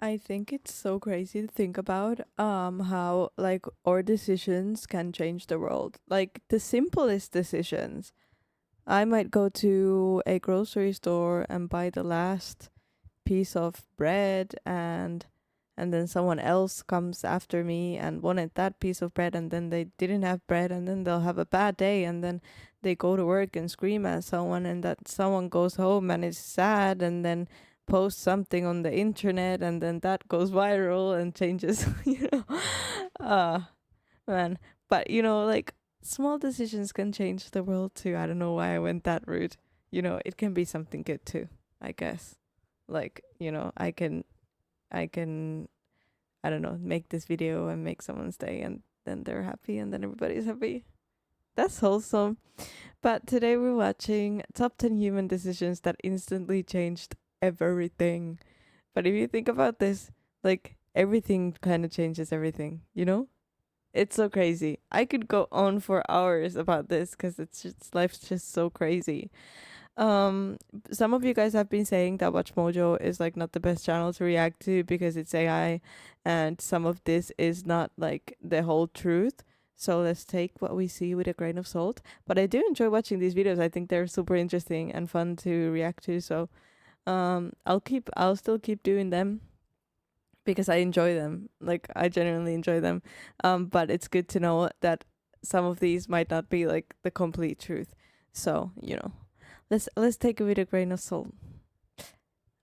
I think it's so crazy to think about how like our decisions can change the world. Like the simplest decisions. I might go to a grocery store and buy the last piece of bread, and then someone else comes after me and wanted that piece of bread, and then they didn't have bread, and then they'll have a bad day, and then they go to work and scream at someone, and that someone goes home and is sad and then posts something on the internet, and then that goes viral and changes uh man. But like small decisions can change the world too. I don't know why I went that route. It can be something good too, I guess. Like, I can I don't know, make this video and make someone's day, and then they're happy, and then everybody's happy. That's wholesome. But today we're watching top 10 human decisions that instantly changed everything. But if you think about this, like everything kind of changes everything, It's so crazy. I could go on for hours about this because life's just so crazy. Some of you guys have been saying that WatchMojo is like not the best channel to react to because it's AI, and some of this is not like the whole truth. So let's take what we see with a grain of salt. But I do enjoy watching these videos. I think they're super interesting and fun to react to. So I'll still keep doing them because I enjoy them. Like I genuinely enjoy them. But it's good to know that some of these might not be like the complete truth. So, let's take it with a grain of salt.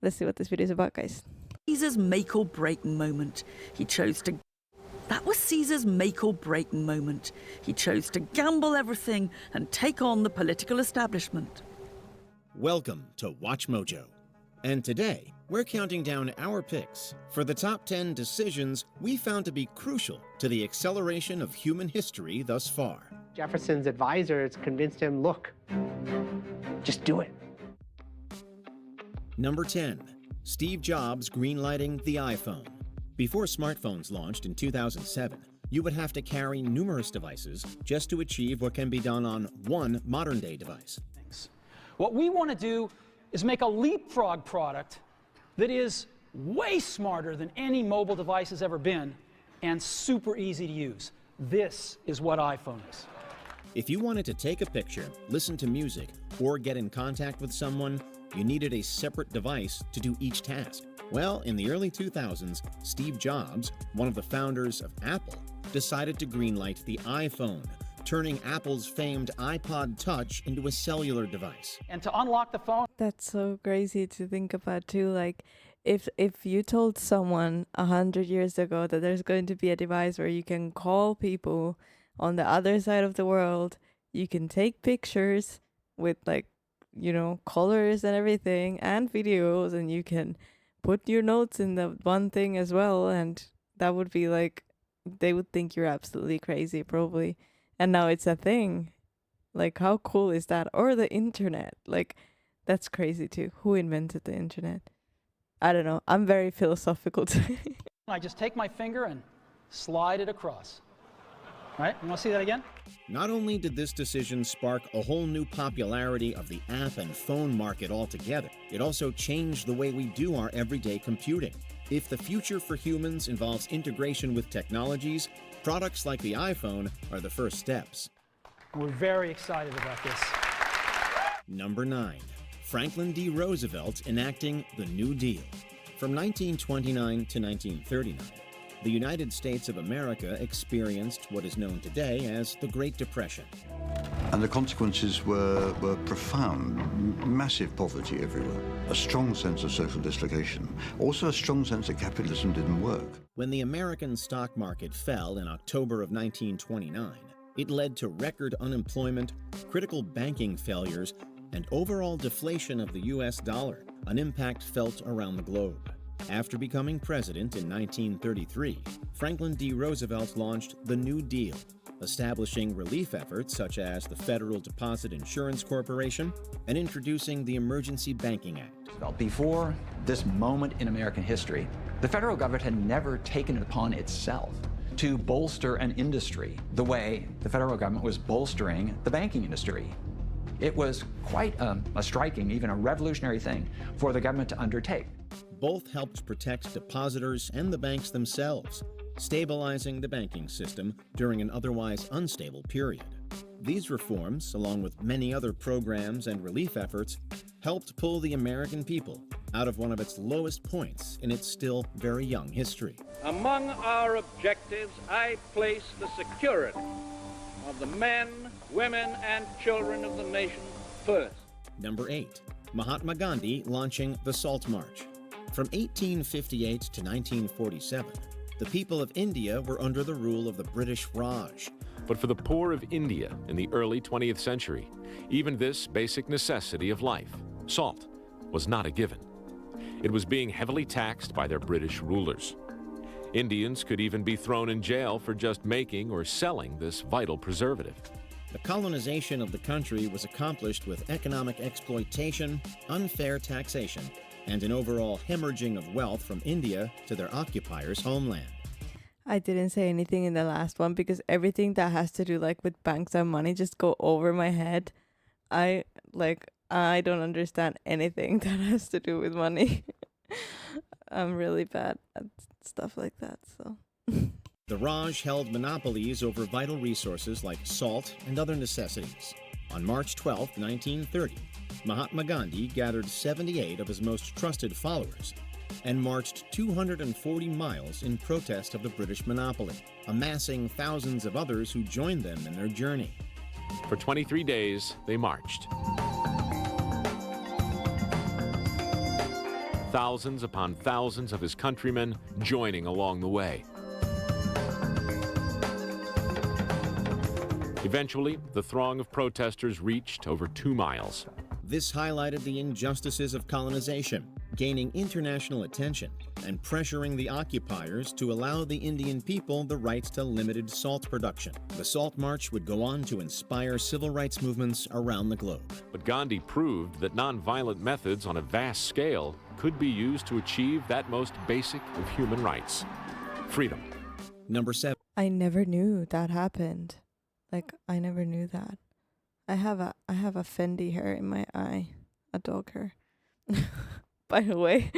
Let's see what this video is about, guys. Caesar's make or break moment. That was Caesar's make or break moment. He chose to gamble everything and take on the political establishment. Welcome to WatchMojo. And today, we're counting down our picks for the top 10 decisions we found to be crucial to the acceleration of human history thus far. Jefferson's advisors convinced him, look, just do it. Number 10. Steve Jobs greenlighting the iPhone. Before smartphones launched in 2007, you would have to carry numerous devices just to achieve what can be done on one modern-day device. What we want to do is make a leapfrog product that is way smarter than any mobile device has ever been and super easy to use. This is what iPhone is. If you wanted to take a picture, listen to music, or get in contact with someone, you needed a separate device to do each task. Well, in the early 2000s, Steve Jobs, one of the founders of Apple, decided to greenlight the iPhone, turning Apple's famed iPod Touch into a cellular device. And to unlock the phone... That's so crazy to think about too. Like, if you told someone 100 years ago that there's going to be a device where you can call people on the other side of the world, you can take pictures with like, colors and everything and videos, and you can put your notes in the one thing as well, and that would be like, they would think you're absolutely crazy probably. And now it's a thing. Like, how cool is that? Or the internet. Like, that's crazy too. Who invented the internet? I don't know. I'm very philosophical today. I just take my finger and slide it across. Right? You want to see that again? Not only did this decision spark a whole new popularity of the app and phone market altogether, it also changed the way we do our everyday computing. If the future for humans involves integration with technologies, products like the iPhone are the first steps. We're very excited about this. Number 9. Franklin D. Roosevelt enacting the New Deal. From 1929 to 1939, the United States of America experienced what is known today as the Great Depression. And the consequences were profound. Massive poverty everywhere. A strong sense of social dislocation. Also a strong sense that capitalism didn't work. When the American stock market fell in October of 1929, it led to record unemployment, critical banking failures, and overall deflation of the US dollar, an impact felt around the globe. After becoming president in 1933, Franklin D. Roosevelt launched the New Deal, establishing relief efforts such as the Federal Deposit Insurance Corporation and introducing the Emergency Banking Act. Well, before this moment in American history, the federal government had never taken it upon itself to bolster an industry the way the federal government was bolstering the banking industry. It was quite a striking, even a revolutionary thing for the government to undertake. Both helped protect depositors and the banks themselves, stabilizing the banking system during an otherwise unstable period. These reforms, along with many other programs and relief efforts, helped pull the American people out of one of its lowest points in its still very young history. Among our objectives, I place the security of the men, women, and children of the nation first. Number 8. Mahatma Gandhi launching the Salt March. From 1858 to 1947, the people of India were under the rule of the British Raj. But for the poor of India in the early 20th century, even this basic necessity of life, salt, was not a given. It was being heavily taxed by their British rulers. Indians could even be thrown in jail for just making or selling this vital preservative. The colonization of the country was accomplished with economic exploitation, unfair taxation, and an overall hemorrhaging of wealth from India to their occupiers' homeland. I didn't say anything in the last one because everything that has to do like with banks and money just go over my head. I don't understand anything that has to do with money. I'm really bad at stuff like that, so. The Raj held monopolies over vital resources like salt and other necessities. On March 12, 1930, Mahatma Gandhi gathered 78 of his most trusted followers and marched 240 miles in protest of the British monopoly, amassing thousands of others who joined them in their journey. For 23 days, they marched. Thousands upon thousands of his countrymen joining along the way. Eventually, the throng of protesters reached over 2 miles. This highlighted the injustices of colonization, gaining international attention and pressuring the occupiers to allow the Indian people the rights to limited salt production. The Salt March would go on to inspire civil rights movements around the globe. But Gandhi proved that nonviolent methods on a vast scale could be used to achieve that most basic of human rights, freedom. Number 7. I never knew that happened. I never knew that. I have a Fendi hair in my eye, a dog hair. By the way.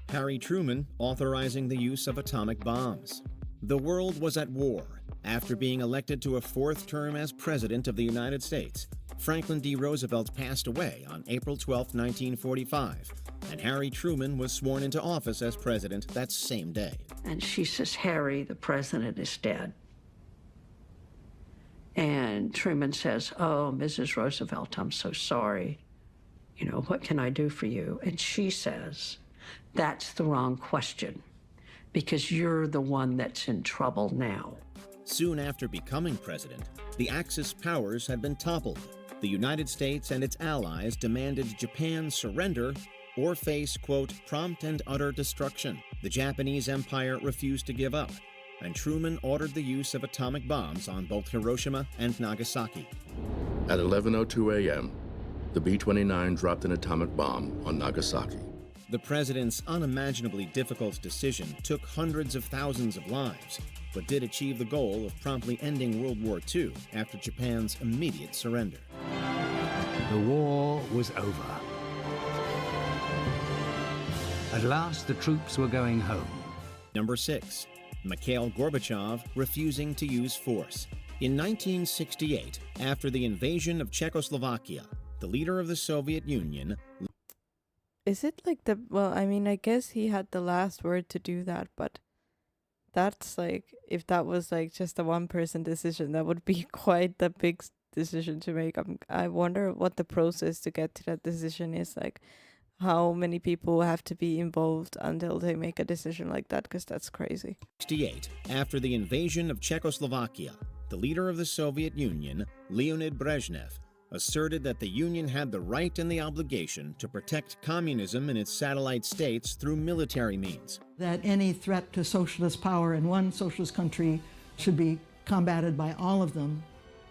Harry Truman authorizing the use of atomic bombs. The world was at war. After being elected to a 4th term as President of the United States, Franklin D. Roosevelt passed away on April 12, 1945, and Harry Truman was sworn into office as president that same day. And she says, "Harry, the president is dead." And Truman says, "Oh, Mrs. Roosevelt, I'm so sorry. You know, what can I do for you?" And she says, "That's the wrong question, because you're the one that's in trouble now." Soon after becoming president, the Axis powers had been toppled. The United States and its allies demanded Japan surrender or face, quote, prompt and utter destruction. The Japanese Empire refused to give up, and Truman ordered the use of atomic bombs on both Hiroshima and Nagasaki. At 11:02 a.m., the B-29 dropped an atomic bomb on Nagasaki. The president's unimaginably difficult decision took hundreds of thousands of lives, but did achieve the goal of promptly ending World War II after Japan's immediate surrender. The war was over. At last, the troops were going home. Number 6. Mikhail Gorbachev refusing to use force. In 1968, after the invasion of Czechoslovakia, the leader of the Soviet Union... Is it like the... Well, I mean, I guess he had the last word to do that, but that's like... If that was like just a one-person decision, that would be quite the big decision to make. I wonder what the process to get to that decision is, like how many people have to be involved until they make a decision like that, because that's crazy. 1968, after the invasion of Czechoslovakia, the leader of the Soviet Union, Leonid Brezhnev, asserted that the Union had the right and the obligation to protect communism in its satellite states through military means. That any threat to socialist power in one socialist country should be combated by all of them.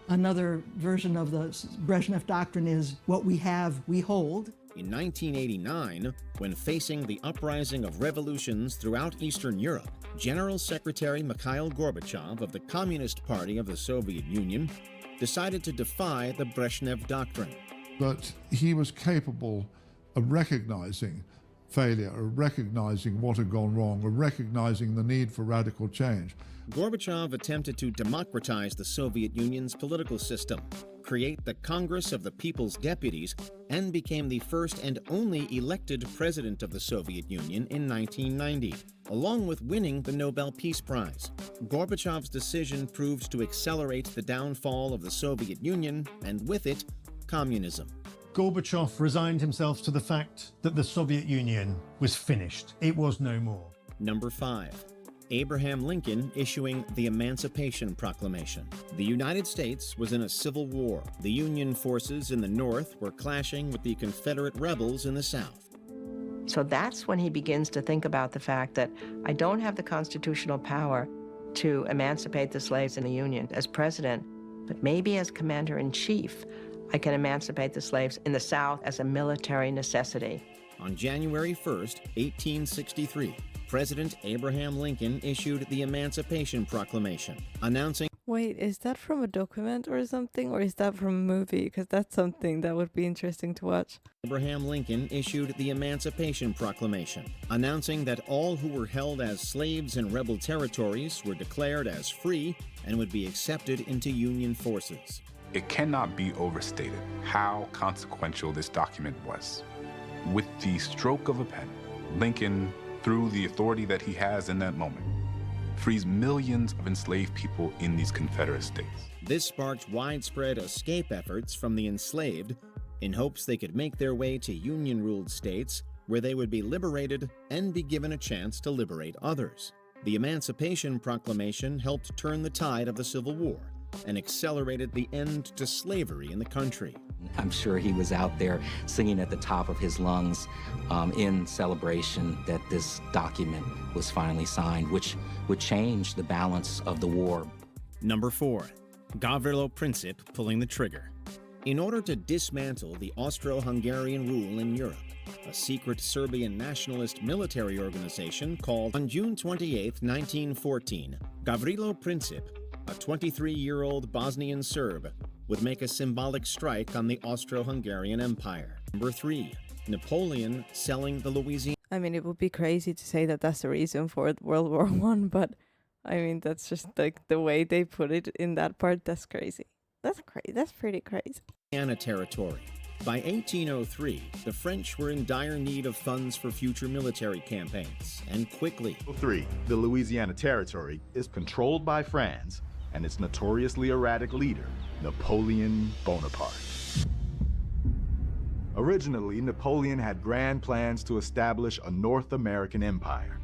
Another version of the Brezhnev doctrine is what we have, we hold. In 1989, when facing the uprising of revolutions throughout Eastern Europe, General Secretary Mikhail Gorbachev of the Communist Party of the Soviet Union decided to defy the Brezhnev doctrine. But he was capable of recognizing failure, of recognizing what had gone wrong, of recognizing the need for radical change. Gorbachev attempted to democratize the Soviet Union's political system, create the Congress of the People's Deputies, and became the first and only elected president of the Soviet Union in 1990, along with winning the Nobel Peace Prize. Gorbachev's decision proved to accelerate the downfall of the Soviet Union, and with it, communism. Gorbachev resigned himself to the fact that the Soviet Union was finished. It was no more. Number 5. Abraham Lincoln issuing the Emancipation Proclamation. The United States was in a civil war. The Union forces in the North were clashing with the Confederate rebels in the South. So that's when he begins to think about the fact that I don't have the constitutional power to emancipate the slaves in the Union as president, but maybe as commander-in-chief, I can emancipate the slaves in the South as a military necessity. On January 1st, 1863, President Abraham Lincoln issued the Emancipation Proclamation, announcing... Wait, is that from a document or something, or is that from a movie? Because that's something that would be interesting to watch. Abraham Lincoln issued the Emancipation Proclamation, announcing that all who were held as slaves in rebel territories were declared as free and would be accepted into Union forces. It cannot be overstated how consequential this document was. With the stroke of a pen, Lincoln, through the authority that he has in that moment, frees millions of enslaved people in these Confederate states. This sparked widespread escape efforts from the enslaved in hopes they could make their way to Union-ruled states where they would be liberated and be given a chance to liberate others. The Emancipation Proclamation helped turn the tide of the Civil War and accelerated the end to slavery in the country. I'm sure he was out there singing at the top of his lungs in celebration that this document was finally signed, which would change the balance of the war. Number 4. Gavrilo Princip pulling the trigger. In order to dismantle the Austro-Hungarian rule in Europe, a secret Serbian nationalist military organization called on June 28, 1914, Gavrilo Princip, a 23-year-old Bosnian Serb, would make a symbolic strike on the Austro-Hungarian Empire. Number 3. Napoleon selling the Louisiana. I mean, it would be crazy to say that that's the reason for World War I, but I mean, that's just like the way they put it in that part. That's crazy. That's crazy. That's pretty crazy. Territory. By 1803, the French were in dire need of funds for future military campaigns, and quickly. 3. The Louisiana Territory is controlled by France and its notoriously erratic leader, Napoleon Bonaparte. Originally, Napoleon had grand plans to establish a North American empire.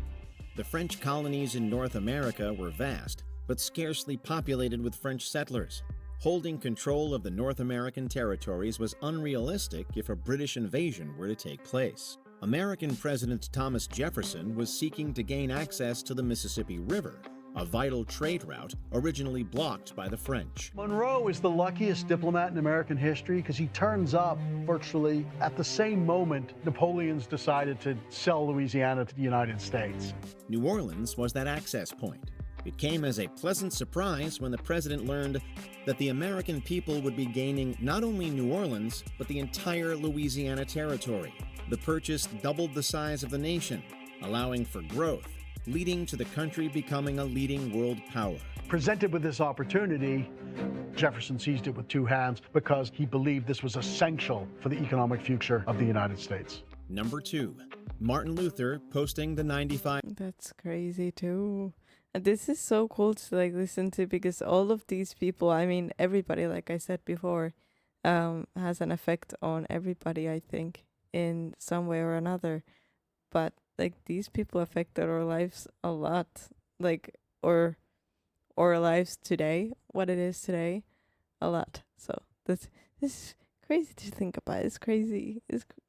The French colonies in North America were vast, but scarcely populated with French settlers. Holding control of the North American territories was unrealistic if a British invasion were to take place. American President Thomas Jefferson was seeking to gain access to the Mississippi River, a vital trade route originally blocked by the French. Monroe is the luckiest diplomat in American history because he turns up virtually at the same moment Napoleon's decided to sell Louisiana to the United States. New Orleans was that access point. It came as a pleasant surprise when the president learned that the American people would be gaining not only New Orleans, but the entire Louisiana territory. The purchase doubled the size of the nation, allowing for growth, leading to the country becoming a leading world power. Presented with this opportunity, Jefferson seized it with two hands because he believed this was essential for the economic future of the United States. Number 2, Martin Luther posting the 95. That's crazy too. And this is so cool to like listen to because all of these people, I mean, everybody, like I said before, has an effect on everybody, I think, in some way or another. But like these people affected our lives a lot, like or our lives today, what it is today, a lot. So this is crazy to think about. It's crazy.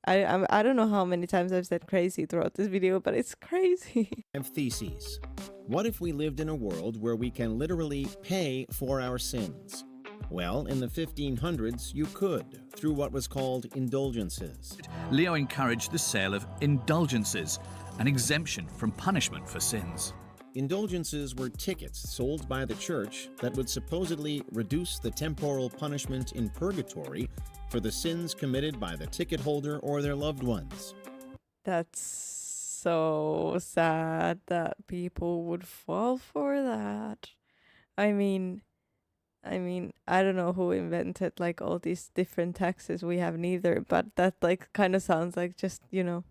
I don't know how many times I've said crazy throughout this video, but it's crazy. Theses. What if we lived in a world where we can literally pay for our sins? Well, in the 1500s, you could, through what was called indulgences. Leo encouraged the sale of indulgences, an exemption from punishment for sins. Indulgences were tickets sold by the church that would supposedly reduce the temporal punishment in purgatory for the sins committed by the ticket holder or their loved ones. That's so sad that people would fall for that. I mean, I don't know who invented like all these different taxes we have neither, but that like kind of sounds like just, you know.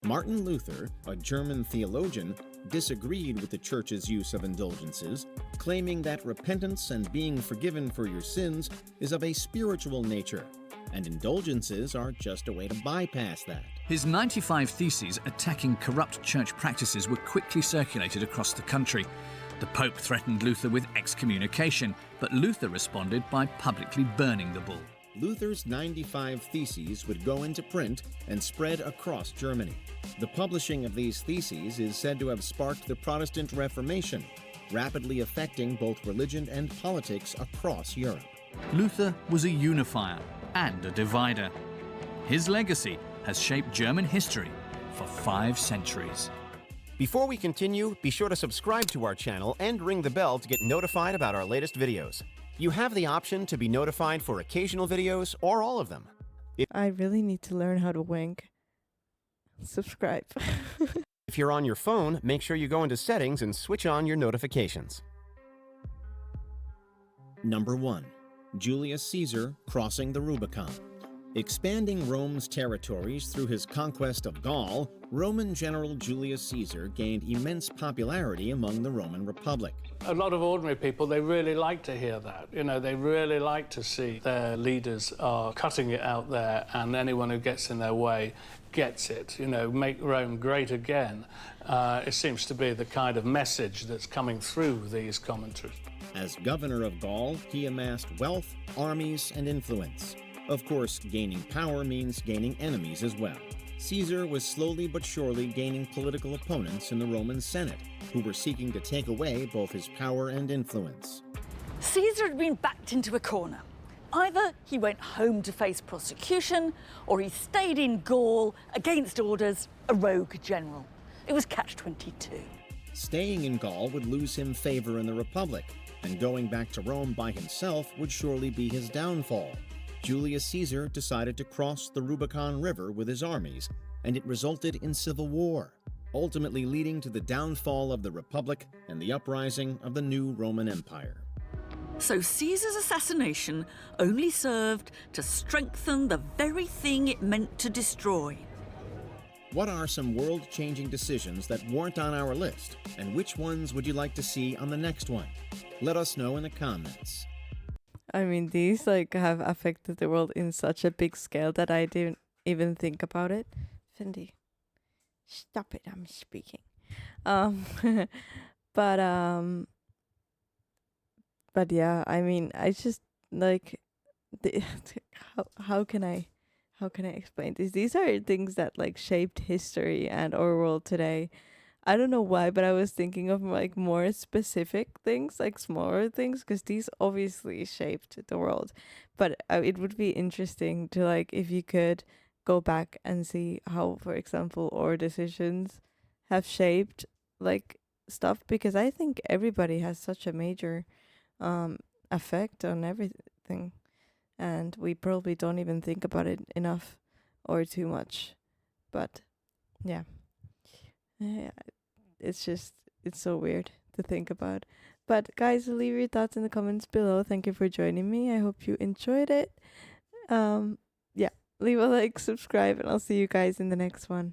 Martin Luther, a German theologian, disagreed with the Church's use of indulgences, claiming that repentance and being forgiven for your sins is of a spiritual nature, and indulgences are just a way to bypass that. His 95 theses attacking corrupt church practices were quickly circulated across the country. The Pope threatened Luther with excommunication, but Luther responded by publicly burning the bull. Luther's 95 Theses would go into print and spread across Germany. The publishing of these theses is said to have sparked the Protestant Reformation, rapidly affecting both religion and politics across Europe. Luther was a unifier and a divider. His legacy has shaped German history for 5 centuries. Before we continue, be sure to subscribe to our channel and ring the bell to get notified about our latest videos. You have the option to be notified for occasional videos or all of them. I really need to learn how to wink. Subscribe. If you're on your phone, make sure you go into settings and switch on your notifications. Number 1. Julius Caesar crossing the Rubicon. Expanding Rome's territories through his conquest of Gaul, Roman general Julius Caesar gained immense popularity among the Roman Republic. A lot of ordinary people, they really like to hear that. You know, they really like to see their leaders are cutting it out there, and anyone who gets in their way gets it. You know, make Rome great again. It seems to be the kind of message that's coming through these commentaries. As governor of Gaul, he amassed wealth, armies, and influence. Of course, gaining power means gaining enemies as well. Caesar was slowly but surely gaining political opponents in the Roman Senate, who were seeking to take away both his power and influence. Caesar had been backed into a corner. Either he went home to face prosecution, or he stayed in Gaul against orders, a rogue general. It was catch-22. Staying in Gaul would lose him favor in the Republic, and going back to Rome by himself would surely be his downfall. Julius Caesar decided to cross the Rubicon River with his armies, and it resulted in civil war, ultimately leading to the downfall of the Republic and the uprising of the new Roman Empire. So Caesar's assassination only served to strengthen the very thing it meant to destroy. What are some world-changing decisions that weren't on our list, and which ones would you like to see on the next one? Let us know in the comments. I mean, these like have affected the world in such a big scale that I didn't even think about it. Fendi, stop it! I'm speaking. But yeah, I mean, I just like how can I explain this? These are things that like shaped history and our world today. I don't know why, but I was thinking of like more specific things, like smaller things, because these obviously shaped the world. But it would be interesting to like if you could go back and see how, for example, our decisions have shaped like stuff, because I think everybody has such a major effect on everything, and we probably don't even think about it enough or too much. But yeah. It's so weird to think about. But guys, leave your thoughts in the comments below. Thank you for joining me. I hope you enjoyed it. Yeah, leave a like, subscribe, and I'll see you guys in the next one.